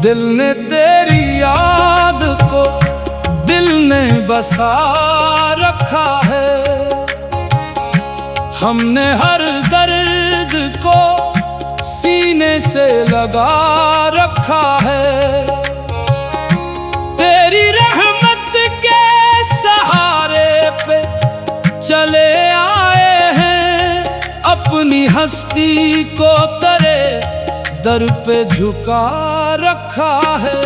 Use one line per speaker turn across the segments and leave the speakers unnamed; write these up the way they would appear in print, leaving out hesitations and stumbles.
दिल ने तेरी याद को दिल ने बसा रखा है। हमने हर दर्द को सीने से लगा रखा है। तेरी रहमत के सहारे पे चले आए हैं, अपनी हस्ती को तेरे दर पे झुका रखा है।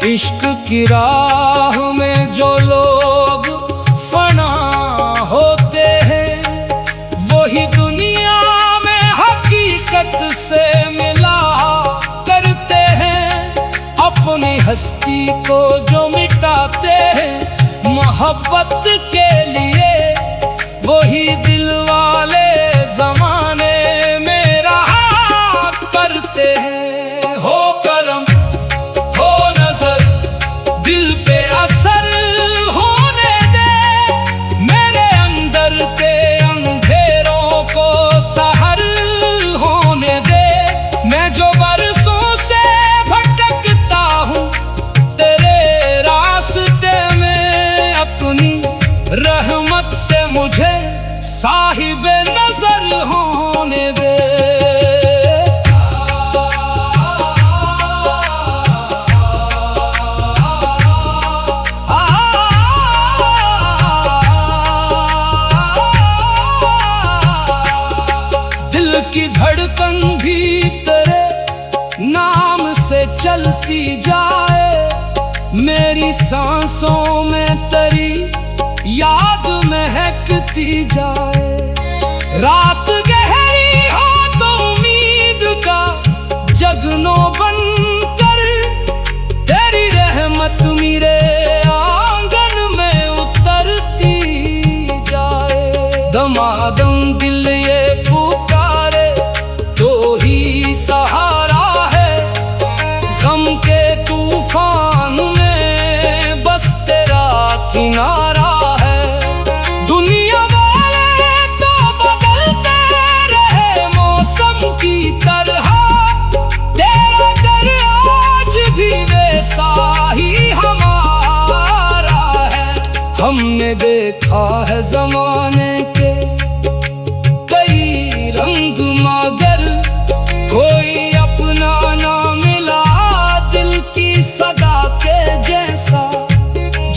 इश्क की राह में जो लोग फना होते हैं, वही दुनिया में हकीकत से मिला करते हैं। अपनी हस्ती को जो मिटाते हैं मोहब्बत के लिए, वही दिल वाले जमाने में रहा करते हैं। हो करम हो नजर दिल पे असर होने दे, मेरे अंदर के अंधेरों को सहर होने दे। मैं जो बरसों से भटकता हूँ तेरे रास्ते में, अपनी रहमत से मुझे साहिबे नजर होने दे। दिल की धड़कन भी तेरे नाम से चलती जाए, मेरी सांसों में तेरी याद महकती जाए। रात गहरी हो तो उम्मीद का जगनो बनकर, तेरी रहमत मेरे आंगन में उतरती जाए। दमादम दिल ये पुकारे तो ही सहारा है, गम के तूफान में बस तेरा किनारा है। दुनिया वाले तो बदलते रहे मौसम की तरह, तेरा दर आज भी वैसा ही हमारा है। हमने देखा है जमाने के कई रंग, मगर कोई अपना ना मिला दिल की सदा के जैसा।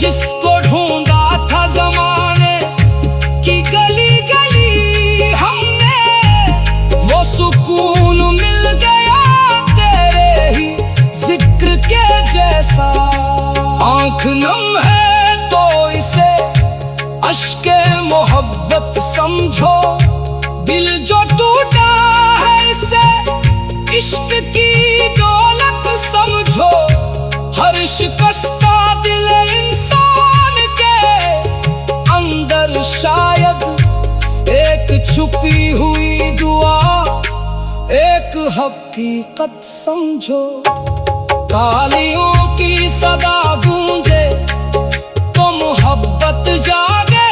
जिसको ढूंढा था जमाने की गली गली हमने, वो सुकून मिल गया तेरे ही जिक्र के जैसा। आंख नम है तो इसे अश्के मोहब्बत समझो, दिल जो टूटा है इसे इश्क की दौलत समझो। हर शिकस्ता दिल इंसान के अंदर शायद एक छुपी हुई दुआ, एक हकीकत समझो। तालियों की सदा गूंजे तो मोहब्बत जागे,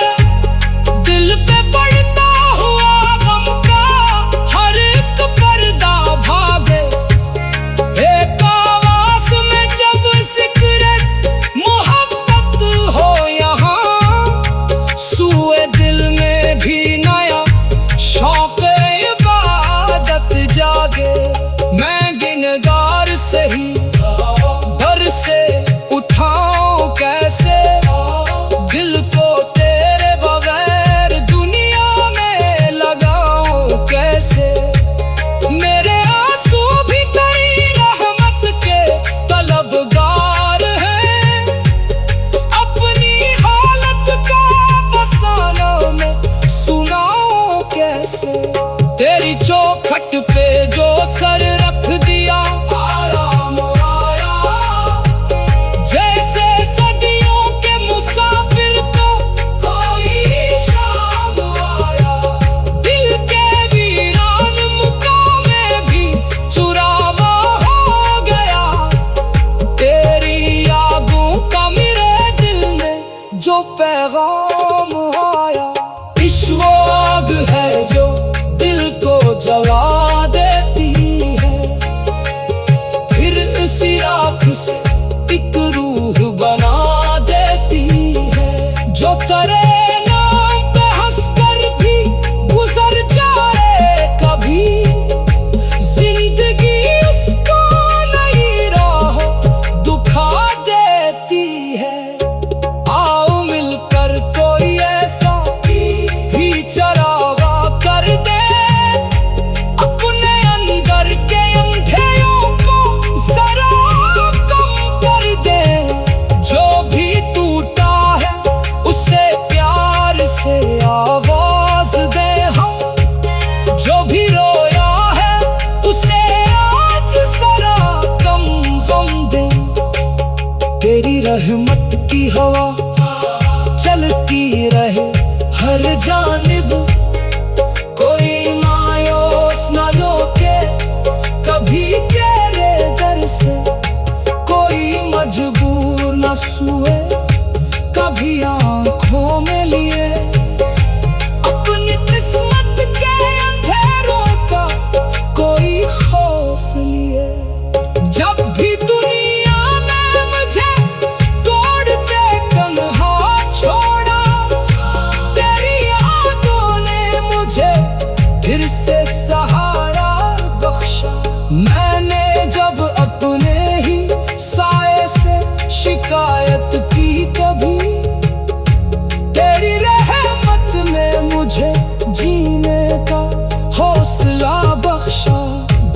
दिल पे पड़ता हुआ गम का हर एक पर्दा भागे। एक आवाज में जब जिक्र मोहब्बत हो यहाँ, सूए दिल में भी नया शौक इबादत जागे। मैं गिनगार सही डर से उठाऊं कैसे, दिल को तेरे बगैर दुनिया में लगाऊं कैसे। मेरे आंसू भी तेरी रहमत के तलबगार हैं, अपनी हालत का फसाना में सुनाऊं कैसे। तेरी चौखट पे जो सर रख दिया आराम आया, जैसे सदियों के मुसाफिर को कोई शाम आया। दिल के वीरान मुकाम में भी चुरावा हो गया, तेरी यादों का मेरे दिल में जो पैगाम आया। इश्क वो आग है तेरी रहमत की हवा चलती रहे हर जानिब, कोई मायूस न रोके कभी तेरे दर से, कोई मजबूर न सोए कभी आंखों में लिए, अपनी किस्मत के अंधेरों का कोई खौफ लिए। जब भी दुनिया ने मुझे तोड़ते तन्हा छोड़ा, तेरी यादों ने मुझे फिर से सहारा बख्शा। मैंने जब अपने ही साए से शिकायत की कभी, तेरी रहमत ने मुझे जीने का हौसला बख्शा।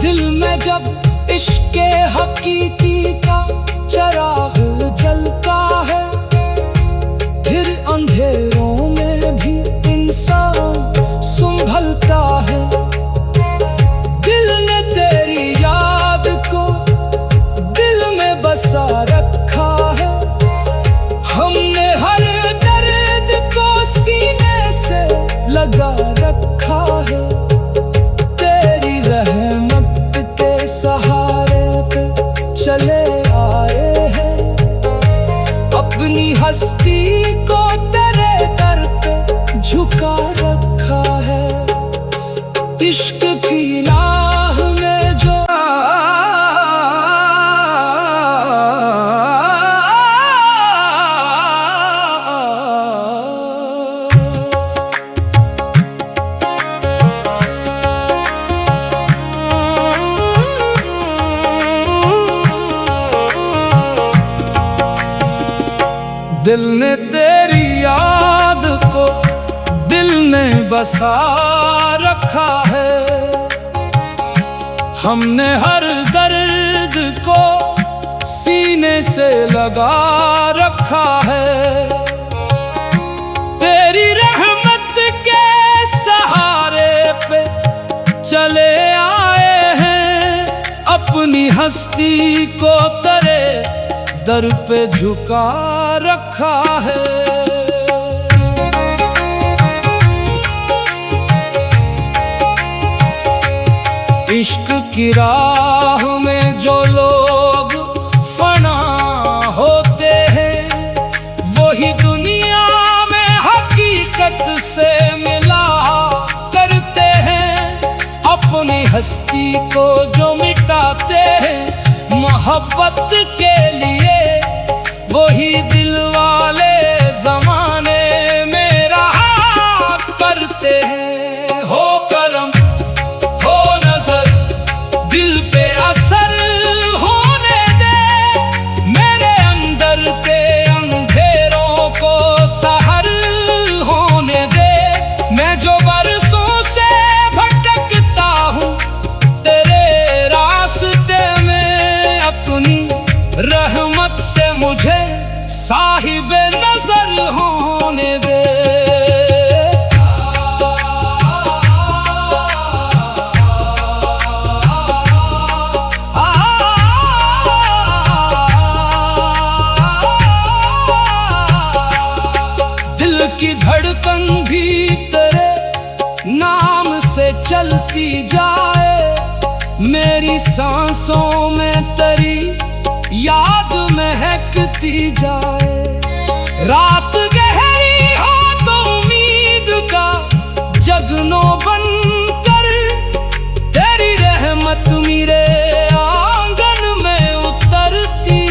दिल में जब इश्क़े हकीकी का चिराग जलता है, फिर अंधेरों में भी इंसान संभलता है। दिल ने तेरी याद को दिल में बसा रखा है, हमने हर दर्द को सीने से लगा रखा है। तेरी रहमत के सहारे पे चले आए हैं, अपनी हस्ती को तेरे दर पे झुका रखा है। इश्क की राह में जो दिल ने तेरी याद को दिल ने बसा रखा है, हमने हर दर्द को सीने से लगा रखा है। तेरी रहमत के सहारे पे चले आए हैं, अपनी हस्ती को तेरे दर पे झुका रखा है। इश्क की राह में जो लोग फना होते हैं, वही दुनिया में हकीकत से मिला करते हैं। अपनी हस्ती को जो मिटाते हैं मोहब्बत के लिए, वही दिल वाले जमाने में रहा करते हैं। हो करम हो नजर दिल पे असर होने दे, मेरे अंदर के अंधेरों को सहर होने दे। मैं जो बरसों से भटकता हूँ तेरे रास्ते में, अपनी रहमत से मुझे साहिबे नजर होने दे। दिल की धड़कन भी तेरे नाम से चलती जाए, मेरी सांसों में तेरी याद महकती जाए। रात गहरी हो तो उम्मीद का जगनो बनकर, तेरी रहमत मेरे आंगन में उतरती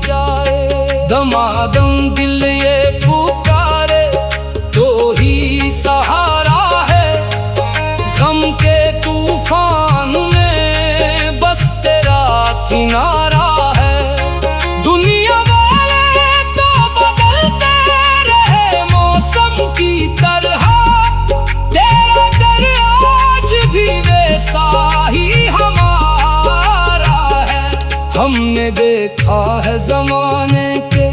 जाए। दमादम दिल ये पुकारे तो ही सहारा है, गम के तूफान में बस तेरा किनारा है। दुनिया वाले तो बदलते रहे मौसम की तरह, तेरा दर आज भी वैसा ही हमारा है। हमने देखा है जमाने के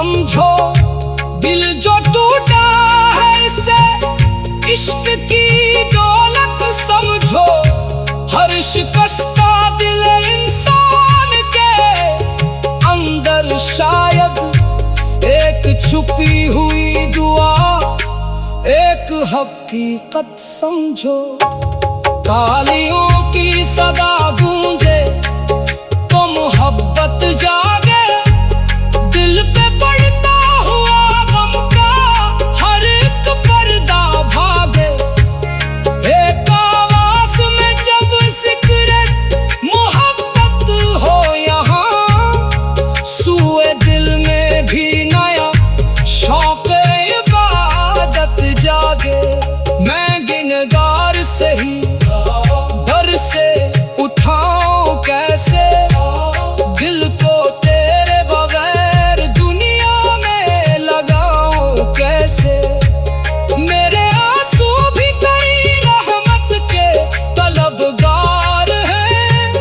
समझो। दिल जो टूटा है इसे इश्क की दौलत समझो। हर शिकस्ता दिल इंसान के अंदर शायद एक छुपी हुई दुआ, एक हकीकत समझो। तालियों की सदा गूंजे तो मोहब्बत जागे, दिल पे पड़ता हुआ गम का हर एक पर्दा भागे। एक आवाज में जब जिक्र मोहब्बत हो यहाँ, सूए दिल में भी नया शौक इबादत जागे। मैं गिनगार सही डर से उठाऊं कैसे दिल को तेरे बगैर दुनिया में लगाऊं कैसे। मेरे आंसू भी कई रहमत के तलबगार हैं,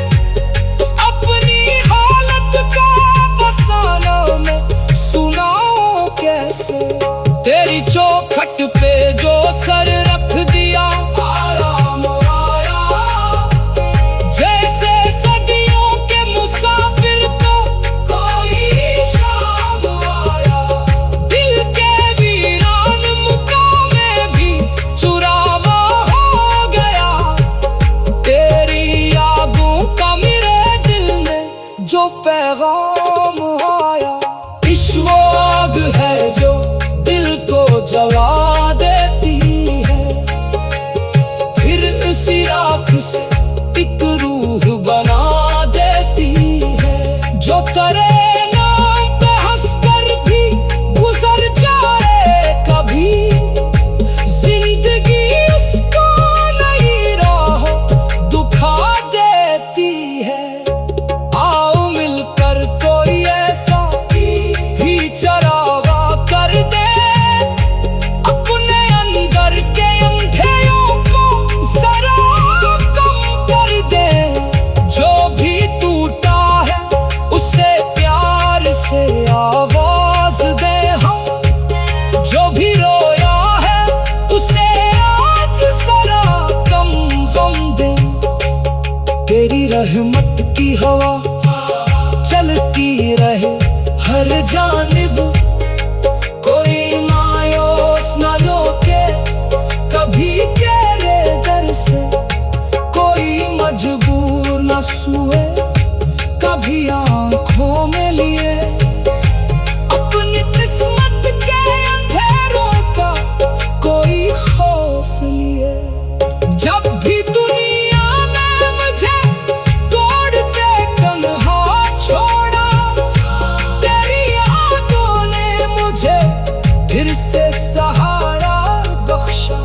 अपनी हालत का फसाना मैं सुनाऊं कैसे। तेरी चौखट पे जो सर रख दिया आराम आया, जैसे सदियों के मुसाफिर को कोई शाम आया। दिल के वीरान मुकाम भी चुरावा हो गया, तेरी यादों का मेरे दिल में जो पैगाम आया। इश्क वो आग है जो दिल को जला देती है, फिर इसी राख से एक रूह बना देती है। जो तेरे नाम पे हंसकर भी गुजर जाए कभी, जिंदगी उसको नई राह दुखा देती है। आओ मिलकर कोई ऐसा भी चरागा कर दे, अपने अंदर के अंधेरों को जरा कम कर दे। जो भी टूटा है उसे प्यार से आवाज दे हम, जो भी रोया है उसे आज जरा कम गम दे। तेरी रहमत की हवा चलती रहे हर जानिब, कोई मायूस न रोके कभी तेरे दर से, कोई मजबूर न सोए कभी आंखों में लिए। अपनी किस्मत के अंधेरों का कोई खौफ लिए। जब भी दुनिया ने मुझे तोड़ के तन्हा छोड़ा, तेरी यादों ने मुझे फिर से सहारा बख्शा।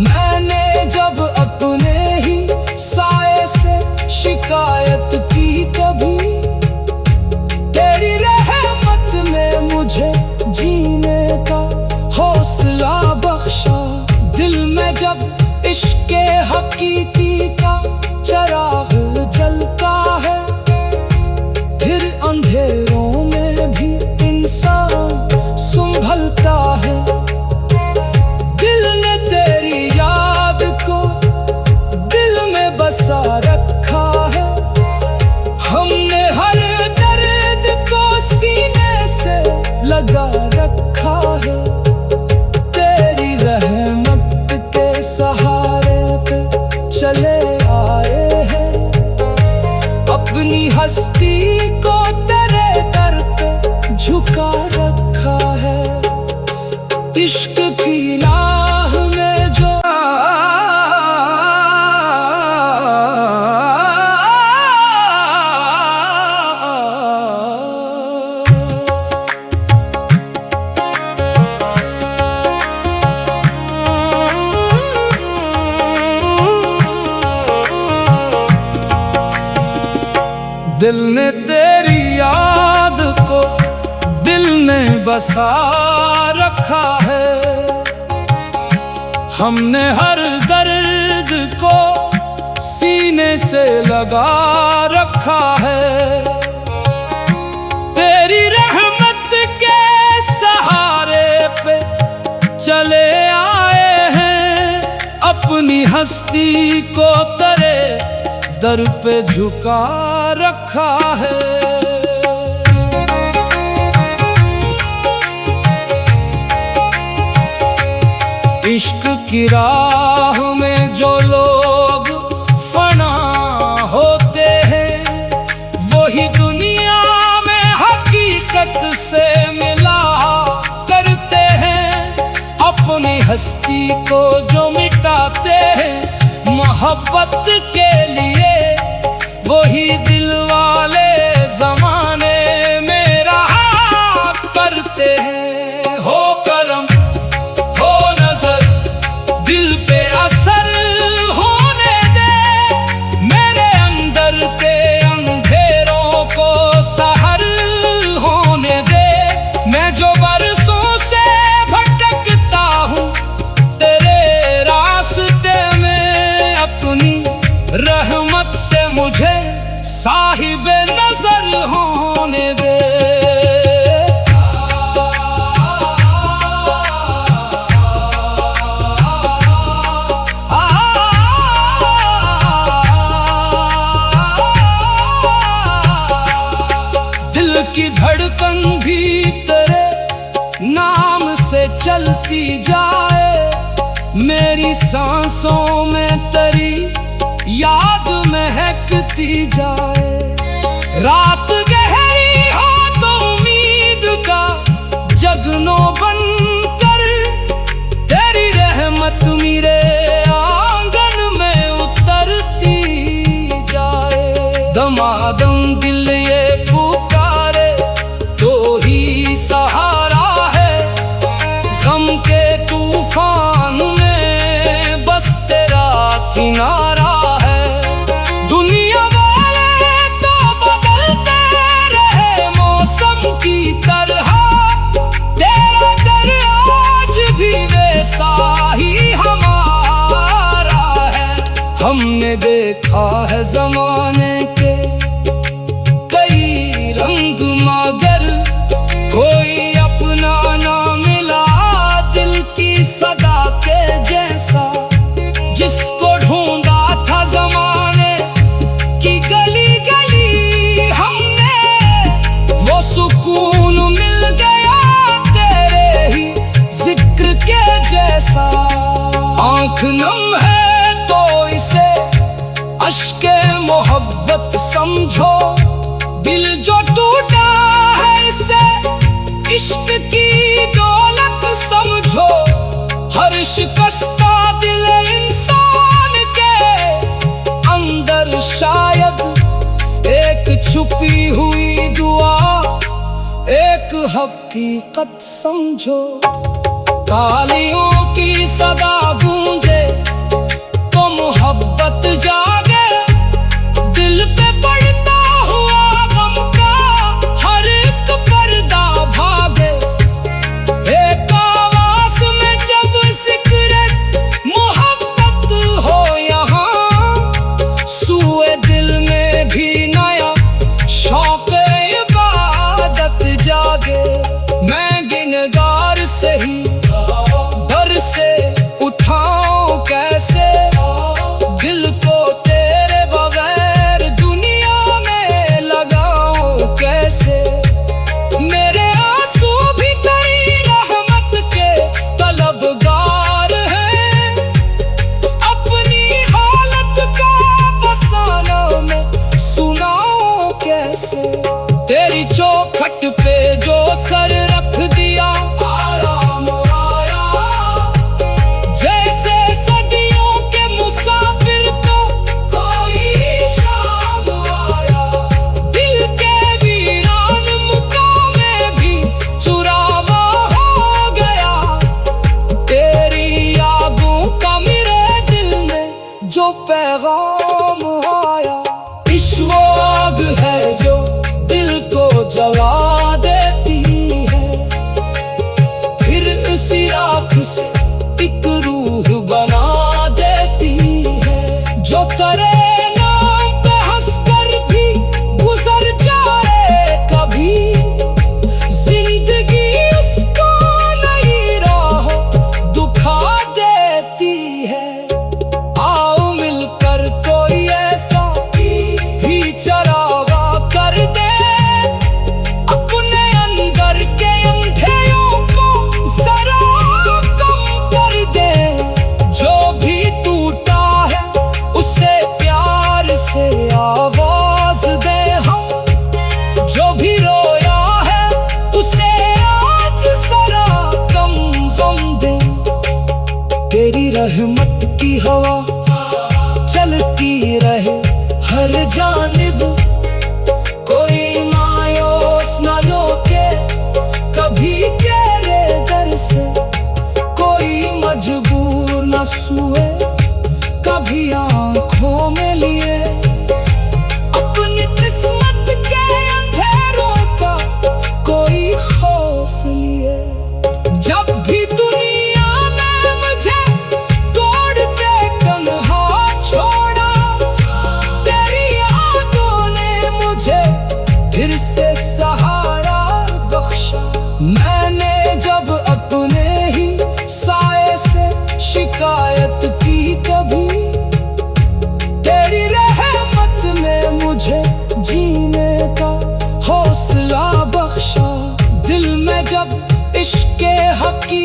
मैंने जब अपने ही साए से शिकायत की कभी, तेरी रहमत ने मुझे जीने का हौसला बख्शा। दिल में जब इश्क हकीकी का चराग जलता है, फिर अंधेरों में भी इंसान संभलता है। दिल ने तेरी याद को दिल में बसा रखा है, हमने हर दर्द को सीने से लगा रखा है। तेरी रहमत के सहारे पे चले आए हैं, अपनी हस्ती को तेरे दर पे झुका रखा है। इश्क की राह में जो दिल ने तेरी याद को दिल ने बसा रखा है, हमने हर दर्द को सीने से लगा रखा है। तेरी रहमत के हस्ती को तेरे दर पे झुका रखा है। इश्क की राह में जो लोग फना होते हैं, वही दुनिया में हकीकत से मिला करते हैं। अपनी हस्ती को जो मिटाते हैं मोहब्बत के लिए, वही दिल वाले जमाने में रहा करते हैं। हो करम हो नजर दिल पे असर होने दे, मेरे अंदर के अंधेरों को सहर होने दे। मैं जो बरसों से भटकता हूँ तेरे रास्ते में, अपनी रहमत से मुझे साहिबे नजर होने दे। दिल की धड़कन भी तेरे नाम से चलती जाए, मेरी सांसों में तेरी याद महकती जाए। रात गहरी हो तो उम्मीद का जगनो बनकर, तेरी रहमत मेरे आंगन में उतरती जाए। दमादम दिल ये पुकारे तो ही सहारा है, गम के तूफान में बस तेरा किनारा है। दुनिया वाले तो बदलते रहे मौसम की तरह, तेरा दर आज भी वैसा ही हमारा है। हमने देखा है जमाने के कई रंग, मगर कोई अपना ना मिला दिल की सदा के जैसा। जिसको ढूंढा था जमाने की गली गली हमने, वो सुकून मिल गया तेरे ही जिक्र के जैसा। आंख नम है तो इसे अश्के मोहब्बत समझो, दिल जो टूटा है इसे इश्क की दौलत समझो। हर शिकस्ता दिल इंसान के अंदर शायद एक छुपी हुई दुआ, एक हकीकत समझो। तालियों की सदा गूंजे तो मोहब्बत जागे, दिल पे पड़ता हुआ गम का हर एक पर्दा भागे। एक आवाज में जब जिक्र मोहब्बत हो यहाँ, सूए दिल में भी नया शौक इबादत जागे। मैं गिनगार से ही डर से उठाऊं कैसे, दिल को तेरे बगैर दुनिया में लगाऊं कैसे। मेरे आंसू भी तेरी रहमत के तलबगार हैं, अपनी हालत का फसाना में सुनाऊं कैसे। तेरी चौखट पे जो सर रख दिया आराम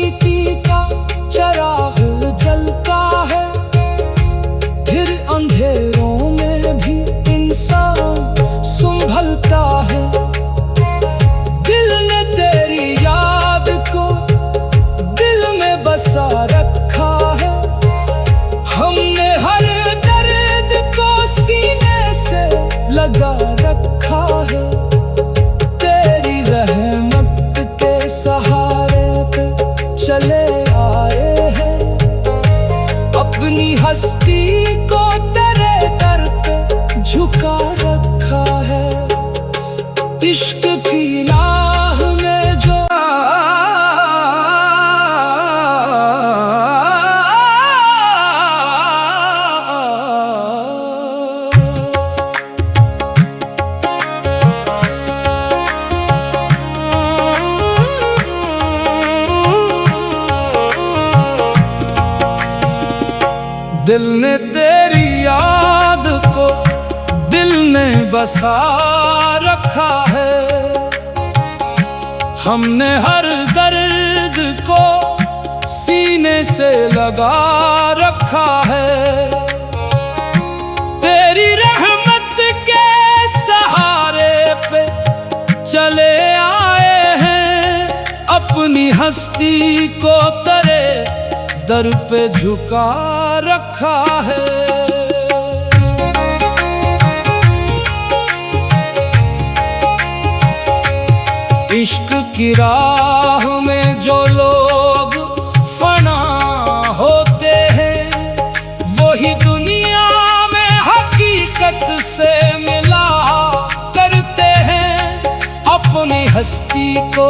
नीति का चराग जलता है, फिर अंधेरों में भी इंसान संभलता है। दिल ने तेरी याद को दिल में बसा रखा है, हमने हर दर्द को सीने से लगा रखा है। तेरी रहमत के सहारे पे चले आए हैं, अपनी हस्ती को तेरे दर पे झुका रखा है। इश्क की राह में जो दिल ने तेरी याद को दिल ने बसा रखा है, हमने हर दर्द को सीने से लगा रखा है। तेरी रहमत के सहारे पे चले आए हैं, अपनी हस्ती को तेरे दर पे झुका रखा है। इश्क की राह में जो लोग फना होते हैं, वही दुनिया में हकीकत से मिला करते हैं। अपनी हस्ती को